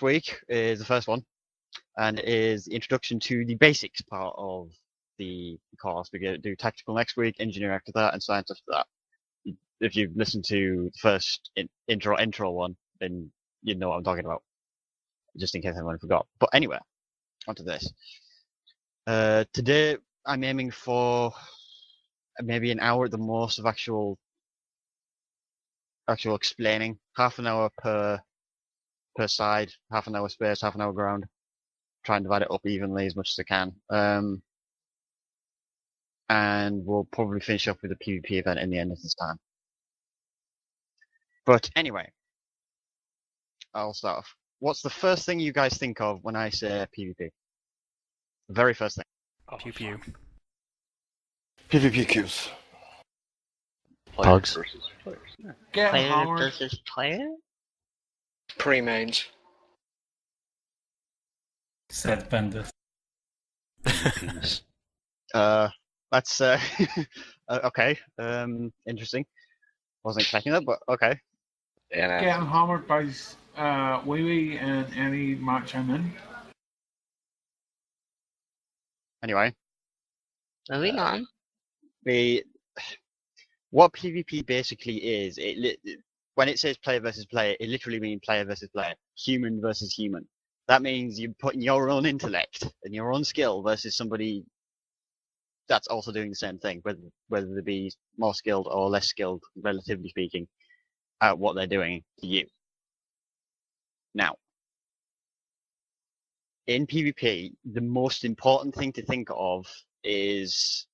next week is the first one, and it is the introduction to the basics part of the course. We get to do tactical next week, engineering after that, and science after that. If you've listened to the first intro one, then you know what I'm talking about. Just in case anyone forgot. But anyway, onto this. Today I'm aiming for maybe an hour at the most of actual explaining. Half an hour per side, half an hour space, half an hour ground. Try and divide it up evenly as much as I can. And we'll probably finish up with a PvP event in the end of this time. But anyway, I'll start off. What's the first thing you guys think of when I say PvP? The very first thing. Pew pew. PvP queues. Pugs. Versus players. Yeah. Get Player hammered. versus player? Pre-mains. Set vendors. That's okay. Interesting. Wasn't expecting that, but okay. Getting hammered by Wee Wee in any match I'm in. Anyway, Moving on. what PvP basically is, when it says player versus player, it literally means player versus player, human versus human. That means you're putting your own intellect and your own skill versus somebody that's also doing the same thing, whether they be more skilled or less skilled, relatively speaking, at what they're doing to you. Now, in PvP, the most important thing to think of is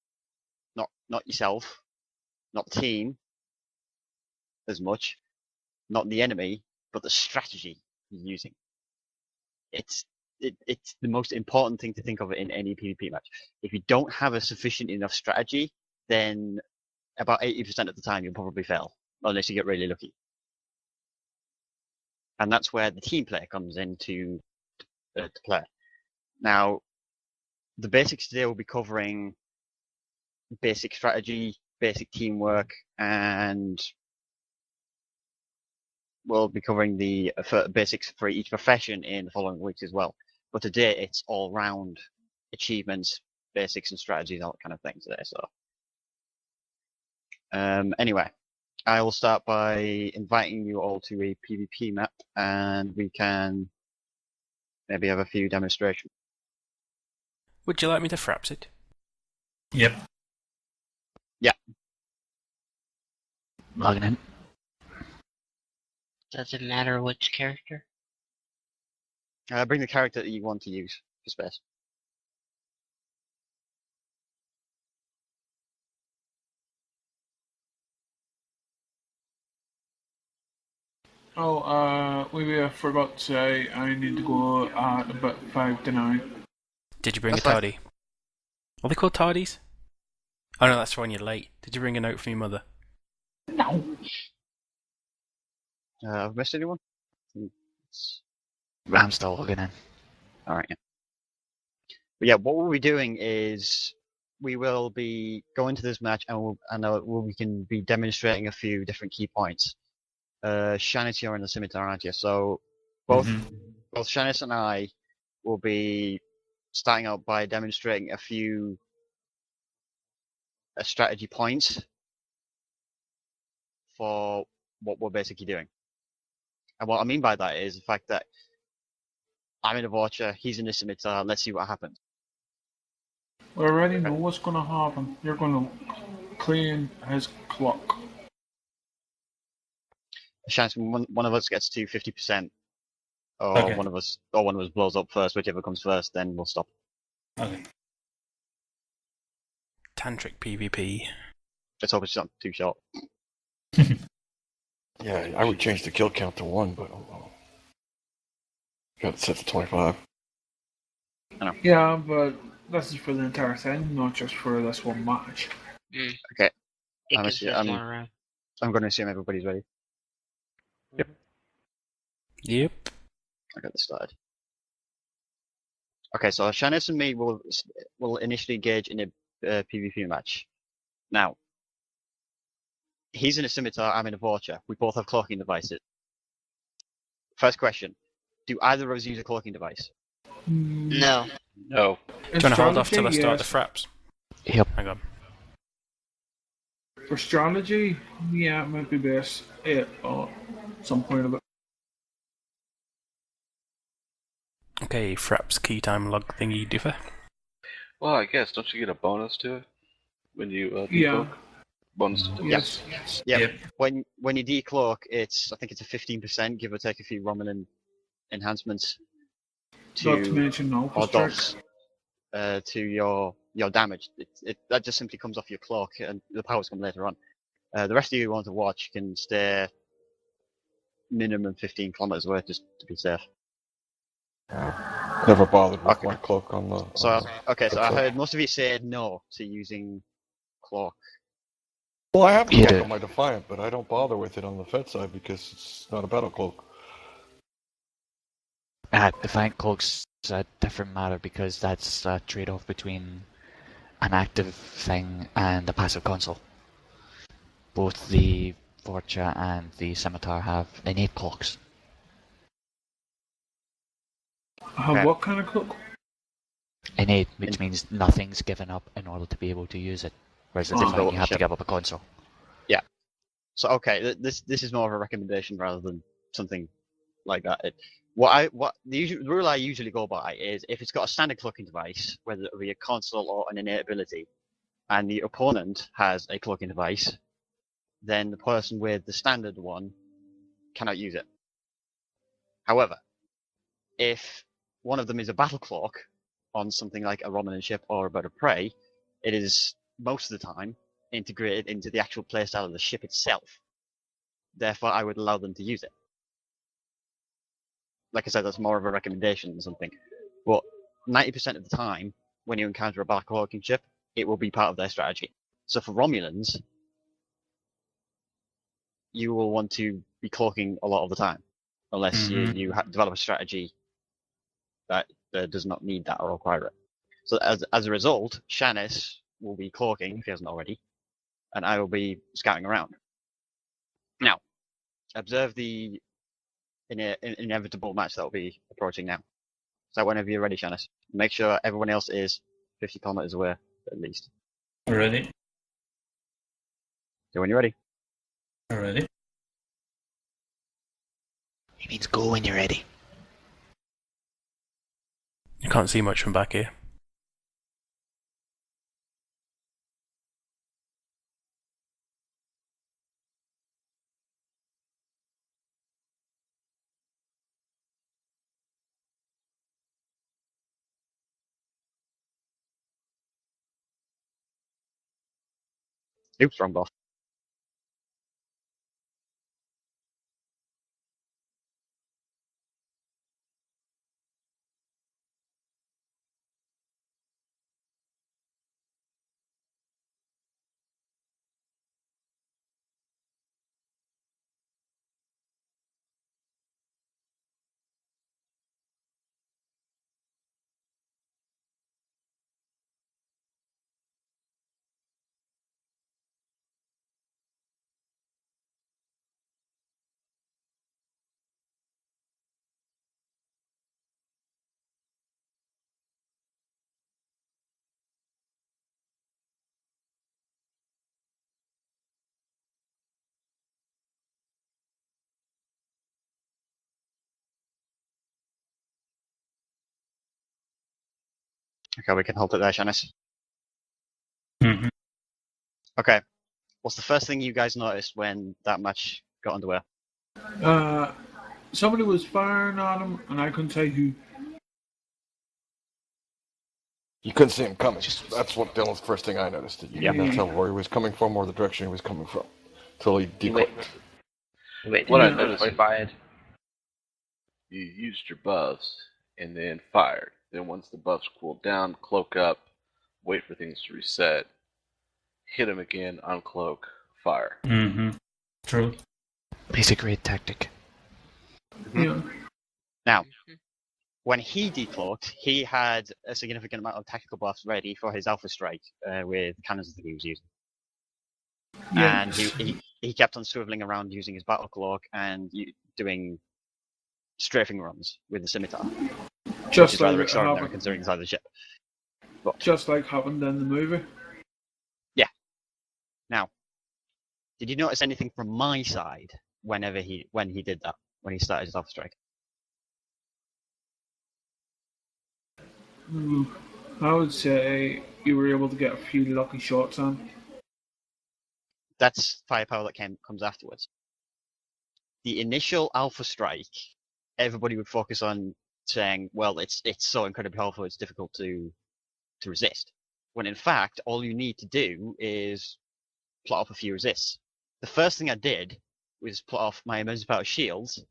not yourself, not the team as much, not the enemy, but the strategy you're using. It's the most important thing to think of in any PvP match. If you don't have a sufficient enough strategy, then about 80% of the time you'll probably fail, unless you get really lucky. And that's where the team play comes into to play. Now, the basics today will be covering basic strategy, basic teamwork, and we'll be covering the basics for each profession in the following weeks as well. But today it's all round achievements, basics and strategies, all that kind of thing today. So anyway, I will start by inviting you all to a PvP map, and we can maybe have a few demonstrations. Would you like me to fraps it? Yep. Yeah. Logging in. Does it matter which character? Bring the character that you want to use for space. Wee Wee, I forgot to say I need to go at about 5 to 9. Did you bring That's a fine. tardy? Are they called tardies? Oh no, that's when you're late. Did you bring a note from your mother? No. Have I missed anyone? I'm still logging in. Alright, yeah. But yeah, what we'll be doing is we will be going to this match and we can be demonstrating a few different key points. Shanice, you're in the scimitar, aren't you? So both Shanice and I will be starting out by demonstrating a few strategy points for what we're basically doing. And what I mean by that is the fact that I'm in a Vorcha, he's in a scimitar, let's see what happens. We already know what's going to happen. You're going to clean his clock. A chance when one of us gets to 50%, or Okay. one of us blows up first, whichever comes first, then we'll stop. Okay. Tantric PvP. Let's hope it's not too short. Yeah, I would change the kill count to 1, but got it set to 25. Yeah, but this is for the entire thing, not just for this one match. Okay. It Honestly, gives us more room. I'm going to assume everybody's ready. Yep. I got this started. Okay, so Shanice and me will initially engage in a PvP match. Now, he's in a scimitar, I'm in a Vorcha. We both have cloaking devices. First question. Do either of us use a cloaking device? No. No. Do you want to hold off till I start the yes. fraps? Yep. Hang on. For strategy, yeah, it might be best at some point of it. Okay, fraps key time log thingy differ. Well, I guess, don't you get a bonus to it when you Yeah. decloak? Bonus to Yes. Yeah. Yep. When you decloak, I think it's a 15%, give or take a few Romulan enhancements Not to to mention no or check. dots to your damage. That just simply comes off your cloak, and the powers come later on. The rest of you who want to watch can stay minimum 15 kilometers away just to be safe. Never bothered with Okay. my cloak on the. So okay, so I flip side. heard most of you say no to using cloak. Well, I have a You cloak do. on my Defiant, but I don't bother with it on the Fed side because it's not a battle cloak. Defiant Cloak's a different matter because that's a trade-off between an active thing and a passive console. Both the Vorcha and the Scimitar have innate clocks. Have Okay. what kind of cloak? Innate, which means nothing's given up in order to be able to use it. Whereas the Oh. Defiant, you have to Ship. give up a console. So okay, this is more of a recommendation rather than something like that. The rule I usually go by is if it's got a standard cloaking device, whether it be a console or an innate ability, and the opponent has a cloaking device, then the person with the standard one cannot use it. However, if one of them is a battle cloak on something like a Romulan ship or a bird of prey, it is most of the time integrated into the actual playstyle of the ship itself. Therefore, I would allow them to use it. Like I said, that's more of a recommendation than something. But 90% of the time, when you encounter a battle cloaking ship, it will be part of their strategy. So for Romulans, you will want to be cloaking a lot of the time, unless you develop a strategy that does not need that or require it. So as a result, Shannis will be cloaking if he hasn't already, and I will be scouting around. Now, observe the inevitable match that will be approaching now. So whenever you're ready, Shannis, make sure everyone else is 50 kilometers away at least. Ready? So when you're ready. Ready? He means go when you're ready. You can't see much from back here. Oops, wrong boss. Okay, we can hold it there, Shannis. Mm-hmm. Okay. What's the first thing you guys noticed when that match got underway? Somebody was firing on him, and I couldn't say who. You couldn't see him coming. That's what Dylan's first thing I noticed. That you Yeah. couldn't tell where he was coming from or the direction he was coming from until he decloaked. Wait, What I Yeah. noticed is fired. you used your buffs and then fired. Then once the buffs cooled down, cloak up, wait for things to reset, hit him again, uncloak, fire. Mm-hmm. True. Basic raid tactic. Yeah. Now, when he decloaked, he had a significant amount of tactical buffs ready for his Alpha Strike with cannons that he was using. Yeah. And he kept on swiveling around using his battle cloak and doing strafing runs with the scimitar, which Just is like rather it extraordinary happened, considering the size of the ship. just like happened in the movie. Now, did you notice anything from my side when he did that, when he started his alpha strike? I would say you were able to get a few lucky shots on. That's firepower that comes afterwards. The initial alpha strike, everybody would focus on saying, well, it's so incredibly powerful, it's difficult to resist. When in fact, all you need to do is plot off a few resists. The first thing I did was plot off my emergency power shields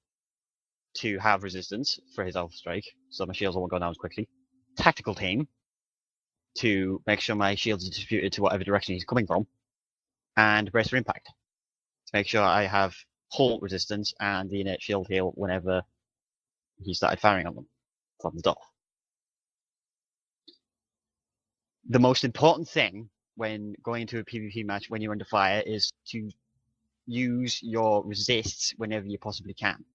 to have resistance for his alpha strike, so my shields won't go down as quickly. Tactical team to make sure my shields are distributed to whatever direction he's coming from, and brace for impact to make sure I have hull resistance and the innate shield heal whenever he started firing on them from the door. The most important thing when going into a PvP match when you're under fire is to use your resists whenever you possibly can.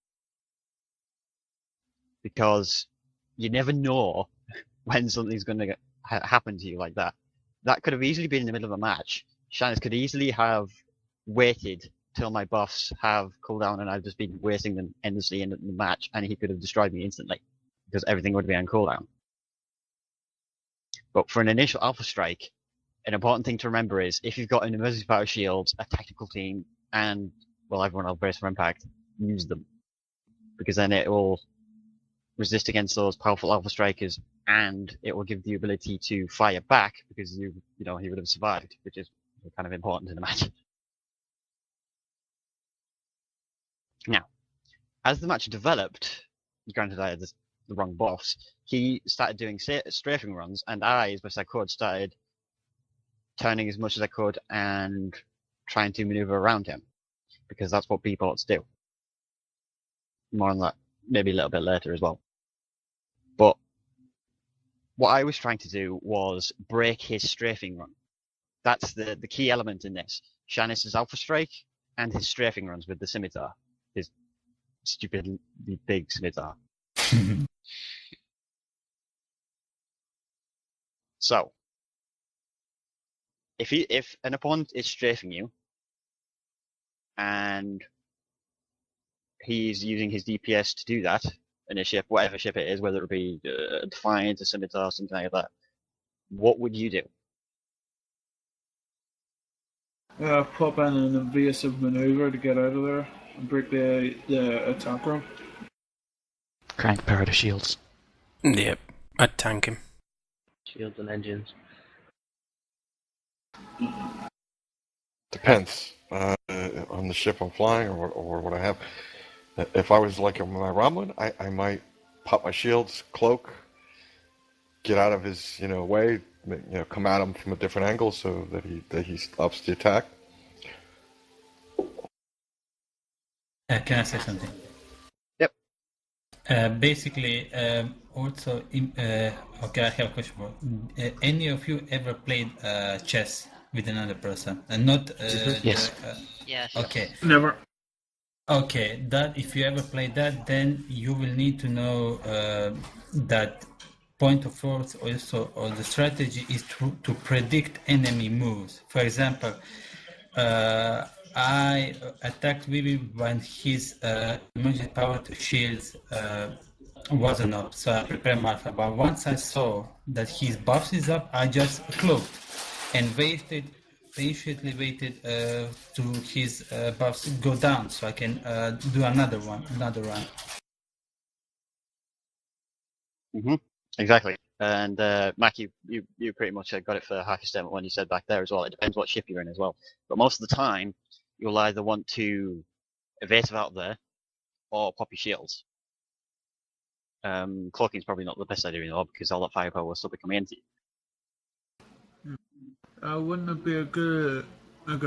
Because you never know when something's going to happen to you like that. That could have easily been in the middle of a match. Shannis could easily have waited till my buffs have cooldown and I've just been wasting them endlessly in the match, and he could have destroyed me instantly because everything would be on cooldown. But for an initial alpha strike, an important thing to remember is if you've got an emergency power shield, a tactical team, and, well, everyone else brace for impact, use them. Because then it will resist against those powerful alpha strikers, and it will give the ability to fire back because he would have survived, which is kind of important in the match. Now, as the match developed, granted I had the wrong boss, he started doing strafing runs, and I, as best I could, started turning as much as I could and trying to maneuver around him, because that's what B-bots do. More on that maybe a little bit later as well. But what I was trying to do was break his strafing run. That's the key element in this. Shannis' alpha strike and his strafing runs with the scimitar. His stupidly big scimitar. So, if an opponent is strafing you, and he's using his DPS to do that in a ship, whatever ship it is, whether it be a Defiant, a Scimitar, something like that, what would you do? Pop in an invasive maneuver to get out of there and break the attack run. Crank power to shields. Yep, I'd tank him. Shields and engines. Depends on the ship I'm flying or what I have. If I was like my Romlin, I might pop my shields, cloak, get out of his way, come at him from a different angle so that he stops the attack. Can I say something? Yep. Basically, also, okay, I have a question for any of you ever played chess with another person? And not... Yes. Yes. Okay. Never. Okay, that if you ever play that, then you will need to know that point of force also, or the strategy is to predict enemy moves. For example, I attacked Vivi when his emergency power to shields wasn't up, so I prepared Malfa. But once I saw that his buffs is up, I just cloaked and patiently waited to his buffs go down, so I can do another round. Mm-hmm. Exactly. And Mac, you pretty much got it for half your statement when you said back there as well. It depends what ship you're in as well. But most of the time, you'll either want to evasive out there or pop your shields. Cloaking is probably not the best idea in the world because all that firepower will still be coming into you. Wouldn't it be a good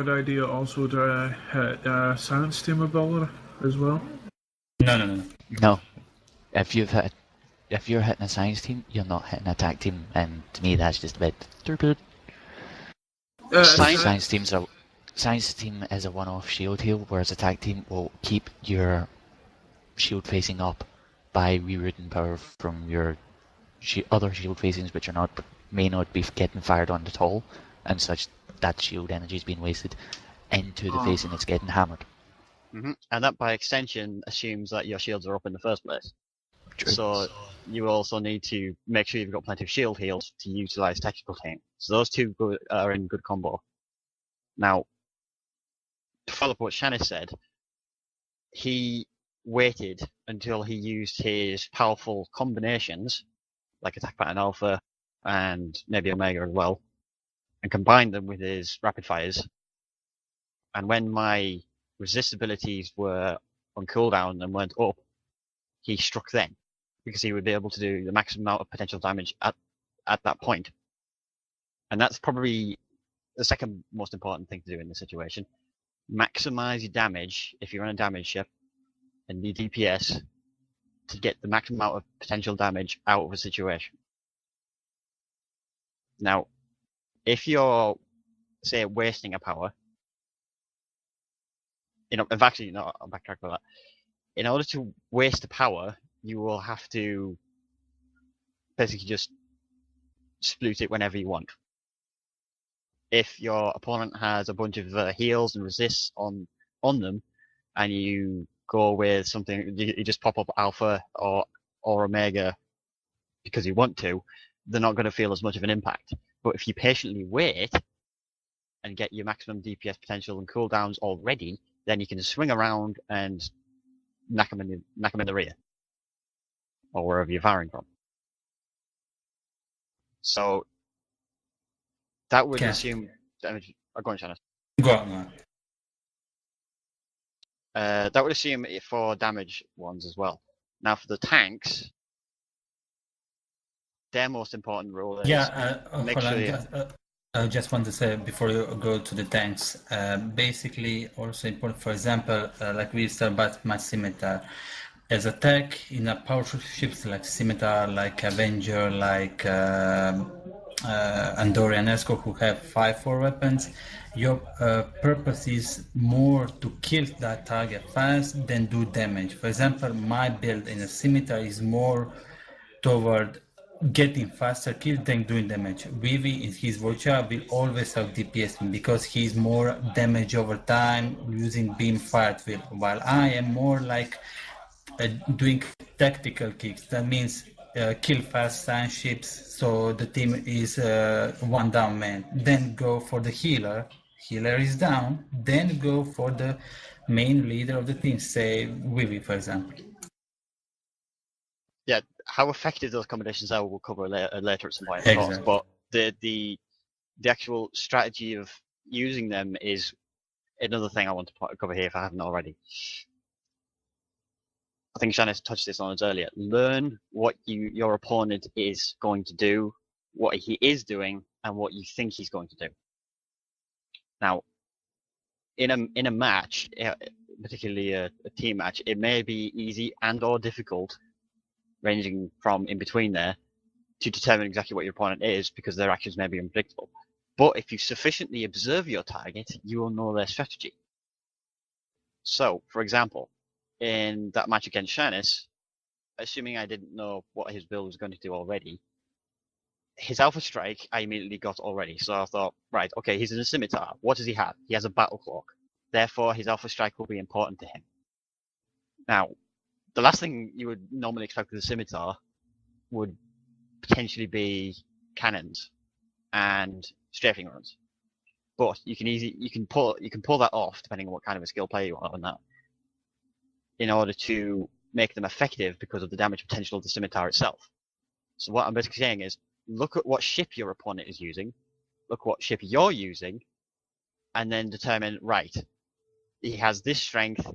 idea also to hit science team ability as well? No. No. If you're hitting a science team, you're not hitting an attack team, and to me that's just a bit stupid. Science team is a one-off shield heal, whereas attack team will keep your shield facing up by rerouting power from your other shield facings, which are not may not be getting fired on at all, and such that shield energy is being wasted into the facing that's getting hammered. And that, by extension, assumes that your shields are up in the first place. True. So you also need to make sure you've got plenty of shield heals to utilize tactical team. So those two are in good combo. Now, to follow up what Shannon said, he waited until he used his powerful combinations, like Attack Pattern Alpha and maybe Omega as well, and combined them with his rapid fires. And when my resist abilities were on cooldown and went up, he struck then, because he would be able to do the maximum amount of potential damage at that point. And that's probably the second most important thing to do in this situation. Maximize your damage if you're on a damage ship and need DPS to get the maximum amount of potential damage out of a situation. Now, if you're, say, wasting a power, in fact, I'll backtrack for that. In order to waste a power, you will have to basically just sploot it whenever you want. If your opponent has a bunch of heals and resists on them, and you go with something, you just pop up Alpha or Omega because you want to, they're not going to feel as much of an impact. But if you patiently wait and get your maximum DPS potential and cooldowns already, then you can swing around and knock them in the rear, or wherever you're firing from. So that would assume damage. Go on, Shannon. Go on. That would assume it for damage ones as well. Now for the tanks, their most important rule is make sure I just want to say before you go to the tanks, basically also important, for example, like we start about my Scimitar. As attack in a powerful ships like Scimitar, like Avenger, like Andorra and M.A.C.O, who have 5-4 weapons, your purpose is more to kill that target fast than do damage. For example, my build in a Scimitar is more toward getting faster kill than doing damage. Vivi in his Vulture will always have DPS because he's more damage over time using beam fired will, while I am more like doing tactical kicks. That means kill fast sand ships so the team is one down man. Then go for the healer. Healer is down. Then go for the main leader of the team, say Vivi, for example. Yeah, how effective those combinations are we'll cover later at some point, of Exactly. course. But the actual strategy of using them is another thing I want to cover here if I haven't already. I think Shannon touched this on it earlier. Learn what your opponent is going to do, what he is doing, and what you think he's going to do. Now, in a match, particularly a team match, it may be easy and or difficult, ranging from in between there, to determine exactly what your opponent is because their actions may be unpredictable. But if you sufficiently observe your target, you will know their strategy. So, for example, in that match against Shannis, assuming I didn't know what his build was going to do already, his Alpha Strike I immediately got already. So I thought, right, okay, he's in a Scimitar. What does he have? He has a Battle Cloak. Therefore, his Alpha Strike will be important to him. Now, the last thing you would normally expect with a Scimitar would potentially be cannons and strafing runs. But you can pull that off depending on what kind of a skill player you are on that, in order to make them effective because of the damage potential of the Scimitar itself. So what I'm basically saying is, look at what ship your opponent is using, look what ship you're using, and then determine, right, he has this strength,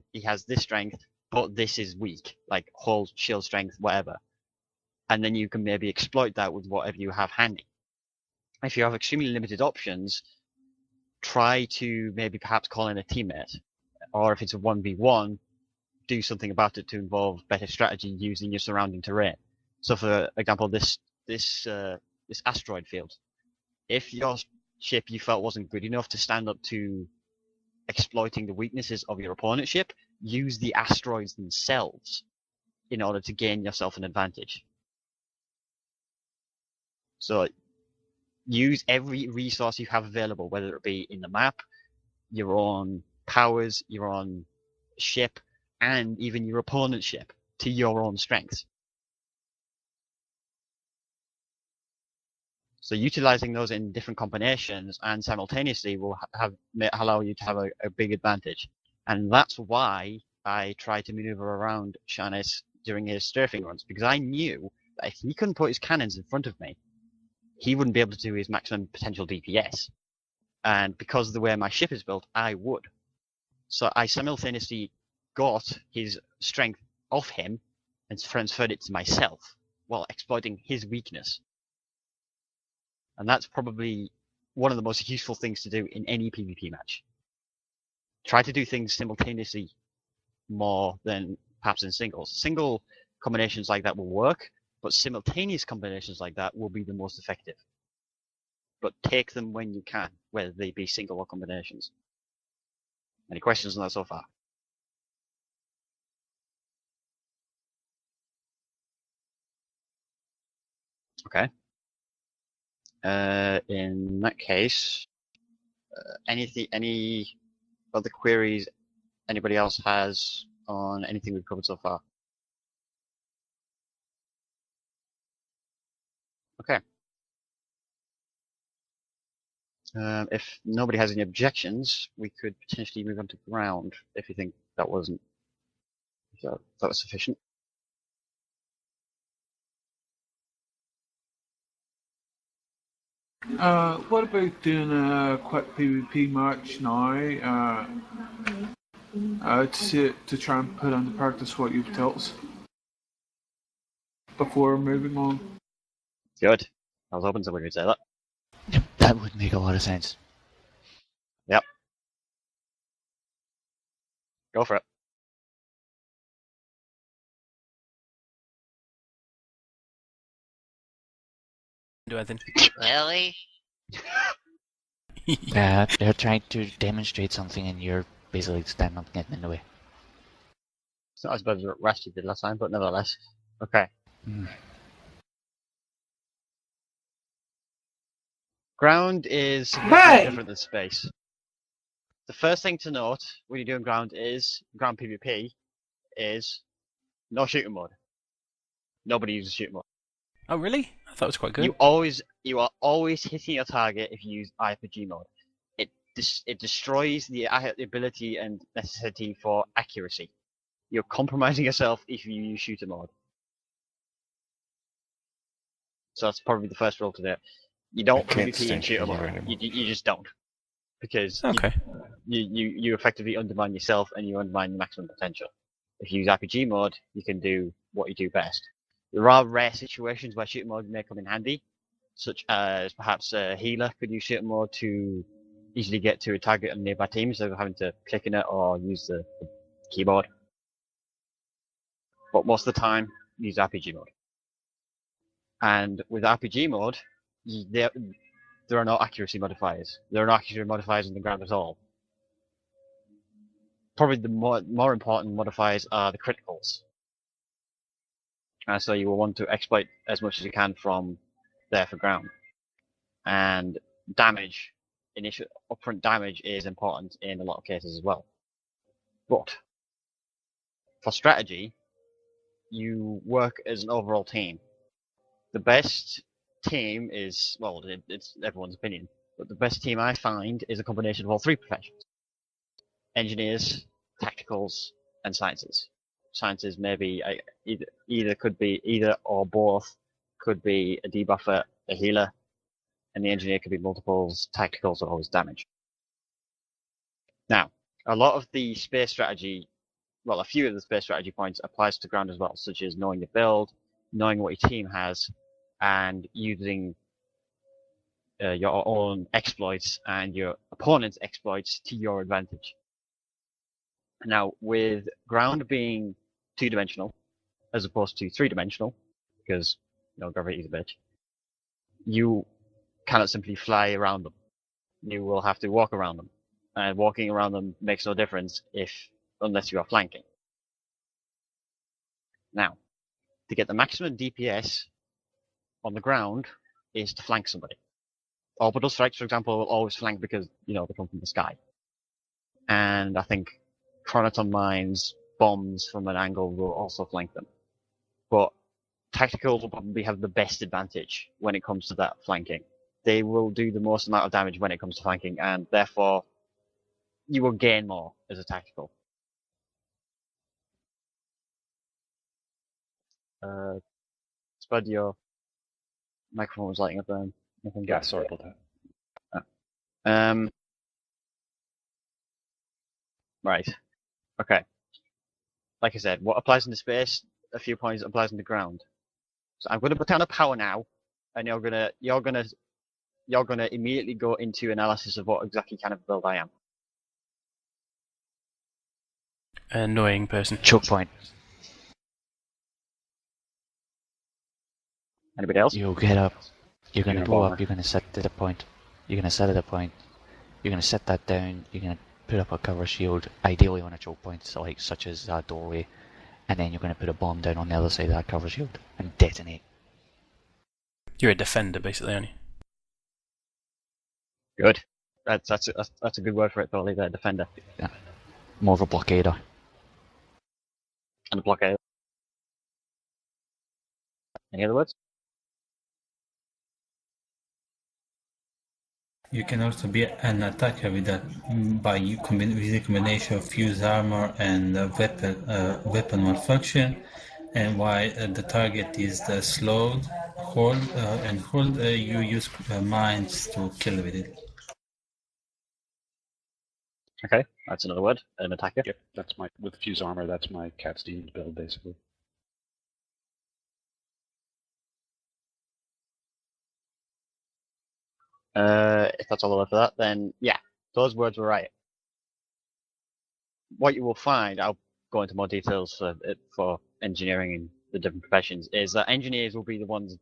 but this is weak, like hull, shield strength, whatever. And then you can maybe exploit that with whatever you have handy. If you have extremely limited options, try to maybe perhaps call in a teammate. Or if it's a 1v1, do something about it to involve better strategy using your surrounding terrain. So for example, this asteroid field. If your ship you felt wasn't good enough to stand up to exploiting the weaknesses of your opponent's ship, use the asteroids themselves. in order to gain yourself an advantage. So use every resource you have available, whether it be in the map, your own powers, your own ship, and even your opponent's ship, to your own strengths. So utilizing those in different combinations and simultaneously will allow you to have a big advantage. And that's why I tried to maneuver around Shannis during his strafing runs, because I knew that if he couldn't put his cannons in front of me, he wouldn't be able to do his maximum potential DPS. And because of the way my ship is built, I would. So I simultaneously got his strength off him and transferred it to myself while exploiting his weakness. And that's probably one of the most useful things to do in any PvP match. Try to do things simultaneously more than perhaps in singles. Single combinations like that will work, but simultaneous combinations like that will be the most effective. But take them when you can, whether they be single or combinations. Any questions on that so far? Okay. In that case, any other queries anybody else has on anything we've covered so far? Okay. If nobody has any objections, we could potentially move on to ground if you think that was sufficient. What about doing a quick PvP match now? To try and put into practice what you've taught us before moving on. Good. I was hoping somebody would say that. Yep, that would make a lot of sense. Yep. Go for it. Do anything. Really? Yeah, they're trying to demonstrate something and you're basically standing up getting in the way. It's not as bad as what Rusty did last time, but nevertheless. Okay. Ground is significantly different than space. The first thing to note when you're doing ground PvP is no shooting mode. Nobody uses shooting mode. Oh, really? I thought it was quite good. You are always hitting your target if you use RPG mode. It destroys the ability and necessity for accuracy. You're compromising yourself if you use shooter mode. So that's probably the first rule to do. You don't PvP in shooter mode. You just don't, because okay. you effectively undermine yourself and you undermine the maximum potential. If you use RPG mode, you can do what you do best. There are rare situations where shooter mode may come in handy, such as perhaps a healer could use shooter mode to easily get to a target on nearby teams instead of having to click in it or use the keyboard. But most of the time, use RPG mode. And with RPG mode, there are no accuracy modifiers. There are no accuracy modifiers on the ground at all. Probably the more important modifiers are the criticals. So you will want to exploit as much as you can from there for ground. And damage, initial upfront damage is important in a lot of cases as well. But for strategy, you work as an overall team. The best team is, well, it's everyone's opinion, but the best team I find is a combination of all three professions. Engineers, tacticals, and sciences. Sciences maybe either or both could be a debuffer, a healer, and the engineer could be multiples, tacticals, or always damage. Now, a lot of the space strategy, well, a few of the space strategy points applies to ground as well, such as knowing your build, knowing what your team has, and using your own exploits and your opponent's exploits to your advantage. Now, with ground being two-dimensional as opposed to three-dimensional, because gravity is a bitch, you cannot simply fly around them. You will have to walk around them, and walking around them makes no difference unless you are flanking. Now, to get the maximum DPS on the ground is to flank somebody. Orbital strikes, for example, will always flank because, they come from the sky. And I think chronoton mines, bombs from an angle will also flank them. But tacticals will probably have the best advantage when it comes to that flanking. They will do the most amount of damage when it comes to flanking, and therefore you will gain more as a tactical. Spud, your microphone was lighting up then. Yeah, sorry about that. Right. Okay. Like I said, what applies in the space, a few points applies in the ground. So I'm going to put down a power now, and you're gonna immediately go into analysis of what exactly kind of build I am. Annoying person. Choke point. Anybody else? You'll get up. You're going to go bomber. up. You're going to set to the point. You're going to set at a point. You're going to set that down. You're going to put up a cover shield, ideally on a choke point, so such as that doorway, and then you're going to put a bomb down on the other side of that cover shield and detonate. You're a defender, basically, aren't you? Good. That's a good word for it, probably, the defender. Yeah. More of a blockader. And a blockade. Any other words? You can also be an attacker with that with a combination of fuse armor and weapon malfunction. And while the target is slowed, hold, you use mines to kill with it. Okay, that's another word. An attacker. Yep, that's with fuse armor, that's my Cat's Demons build, basically. If that's all the word for that, then yeah, those words were right. What you will find, I'll go into more details for engineering and the different professions, is that engineers will be the ones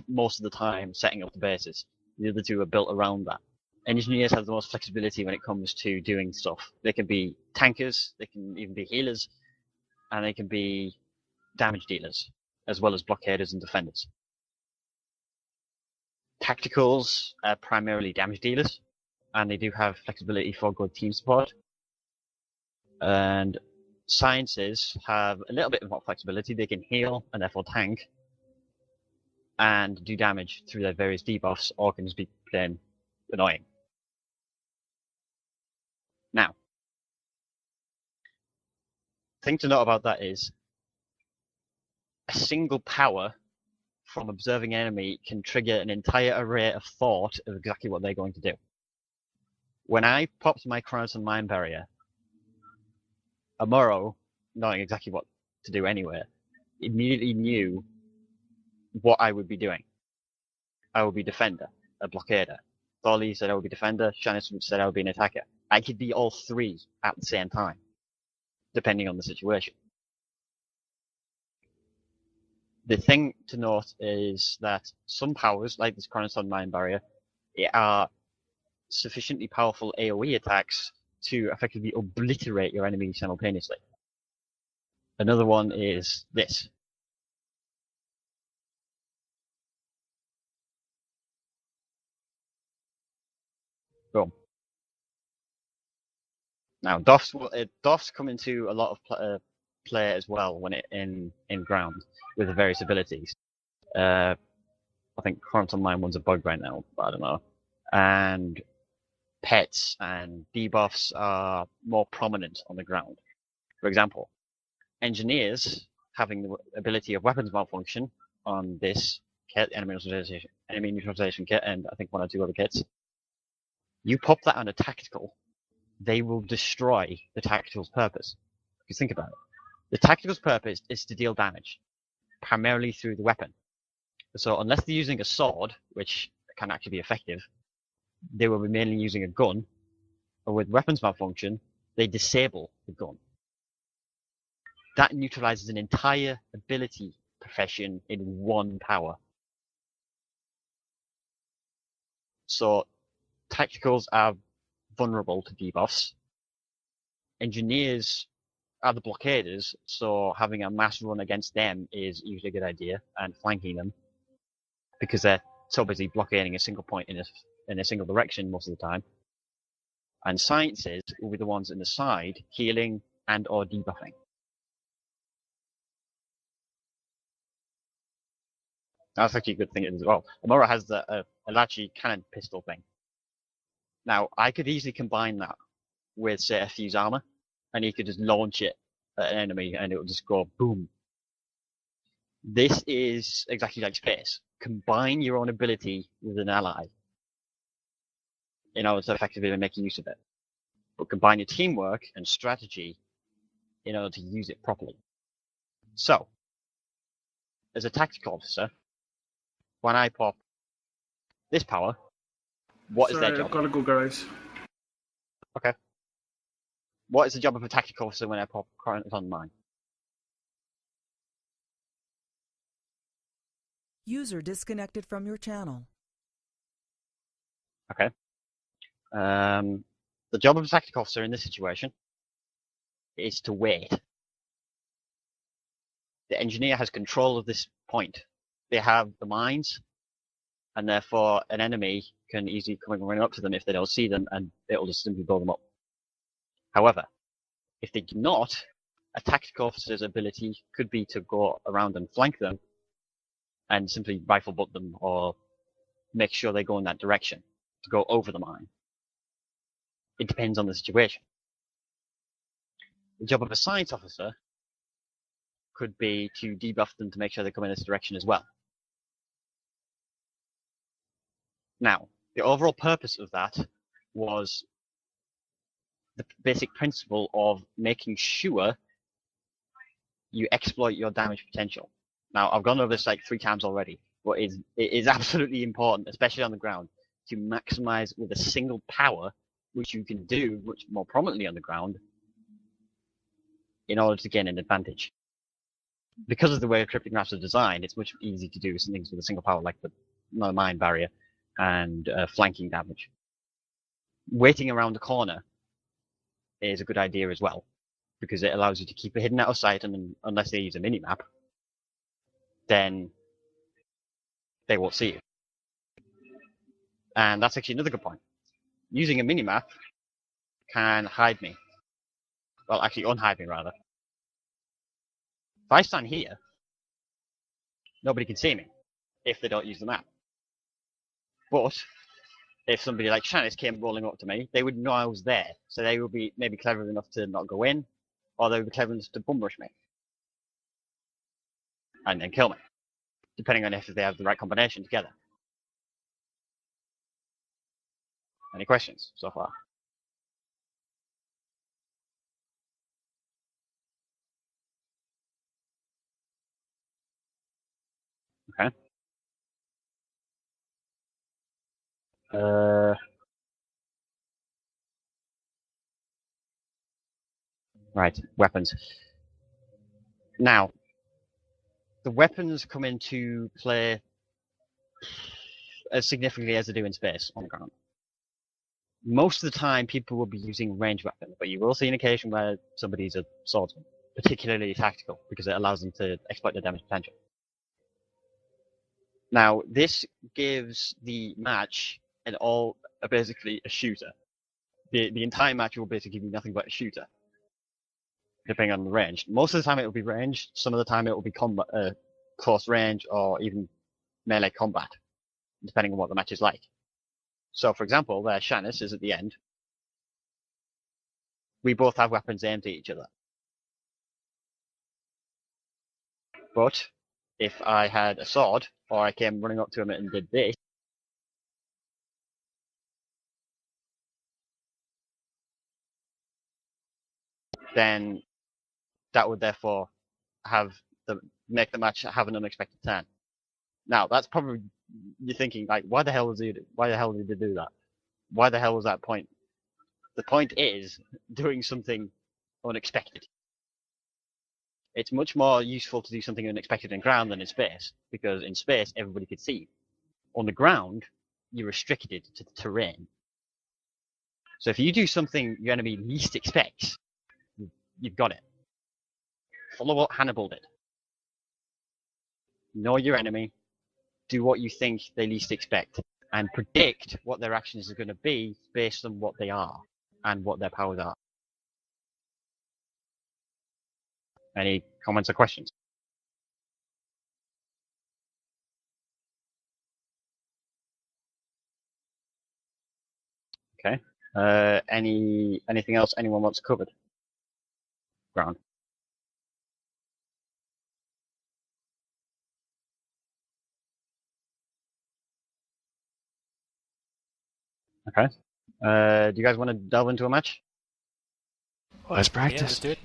most of the time setting up the bases. The other two are built around that. Engineers have the most flexibility when it comes to doing stuff. They can be tankers, they can even be healers, and they can be damage dealers, as well as blockaders and defenders. Tacticals are primarily damage dealers, and they do have flexibility for good team support. And sciences have a little bit more flexibility. They can heal and therefore tank and do damage through their various debuffs, or can just be plain annoying. Now, the thing to note about that is a single power from observing an enemy can trigger an entire array of thought of exactly what they're going to do. When I popped my Chronoton Mine Barrier, Amuro, knowing exactly what to do anyway, immediately knew what I would be doing. I would be defender, a blockader. Thorley said I would be defender, Shanice said I would be an attacker. I could be all three at the same time, depending on the situation. The thing to note is that some powers, like this Chronoton Mine Barrier, are sufficiently powerful AoE attacks to effectively obliterate your enemy simultaneously. Another one is this. Boom. Now, Doffs come into a lot of play as well when it in ground with the various abilities. I think Chronoton Mine one's a bug right now, but I don't know. And pets and debuffs are more prominent on the ground. For example, engineers having the ability of weapons malfunction on this kit, enemy neutralization kit, and I think one or two other kits. You pop that on a tactical, they will destroy the tactical's purpose. Because think about it. The tactical's purpose is to deal damage, primarily through the weapon. So unless they're using a sword, which can actually be effective, they will be mainly using a gun, or with weapons malfunction, they disable the gun. That neutralizes an entire ability profession in one power. So tacticals are vulnerable to debuffs. Engineers are the blockaders, so having a mass run against them is usually a good idea, and flanking them, because they're so busy blockading a single point in a single direction most of the time. And sciences will be the ones in the side, healing and or debuffing. That's actually a good thing as well. Amora has a Lachi cannon pistol thing. Now, I could easily combine that with, say, a fuse armor, and he could just launch it at an enemy and it will just go boom. This is exactly like space. Combine your own ability with an ally in order to effectively make use of it. But combine your teamwork and strategy in order to use it properly. So, as a tactical officer, when I pop this power, what is their Sorry, job? I've got to go, guys. Okay. What is the job of a tactical officer when I pop current on mine? User disconnected from your channel. Okay. The job of a tactical officer in this situation is to wait. The engineer has control of this point. They have the mines, and therefore an enemy can easily come and run up to them if they don't see them, and it'll just simply blow them up. However, if they do not, a tactical officer's ability could be to go around and flank them and simply rifle butt them or make sure they go in that direction to go over the mine. It depends on the situation. The job of a science officer could be to debuff them to make sure they come in this direction as well. Now, the overall purpose of that was the basic principle of making sure you exploit your damage potential. Now, I've gone over this like 3 times already, but it is absolutely important, especially on the ground, to maximize with a single power, which you can do much more prominently on the ground, in order to gain an advantage. Because of the way cryptic maps are designed, it's much easier to do some things with a single power, like the mine barrier and flanking damage. Waiting around the corner is a good idea as well, because it allows you to keep it hidden out of sight, and unless they use a mini-map, then they won't see you. And that's actually another good point. Using a mini-map can hide me. Well, actually unhide me, rather. If I stand here, nobody can see me if they don't use the map. But if somebody like Shanice came rolling up to me, they would know I was there. So they would be maybe clever enough to not go in, or they would be clever enough to bum rush me. And then kill me. Depending on if they have the right combination together. Any questions so far? Okay. Right, weapons. Now, the weapons come into play as significantly as they do in space on the ground. Most of the time, people will be using ranged weapons, but you will see an occasion where somebody's a swordsman, particularly tactical, because it allows them to exploit their damage potential. Now, this gives the match basically a shooter. The entire match will basically give you nothing but a shooter, depending on the range. Most of the time it will be ranged, some of the time it will be combat, close range, or even melee combat, depending on what the match is like. So, for example, there Shanice is at the end. We both have weapons aimed at each other. But if I had a sword, or I came running up to him and did this, then that would therefore make the match have an unexpected turn. Now, that's probably you're thinking, like, why the hell did they do that? Why the hell was that point? The point is doing something unexpected. It's much more useful to do something unexpected in ground than in space, because in space everybody could see you. On the ground, you're restricted to the terrain. So if you do something your enemy least expects, you've got it. Follow what Hannibal did. Know your enemy. Do what you think they least expect. And predict what their actions are going to be based on what they are and what their powers are. Any comments or questions? Okay. Anything else anyone wants covered? Ground. Okay. Do you guys want to delve into a match? Let's Yeah, let's practice. do it.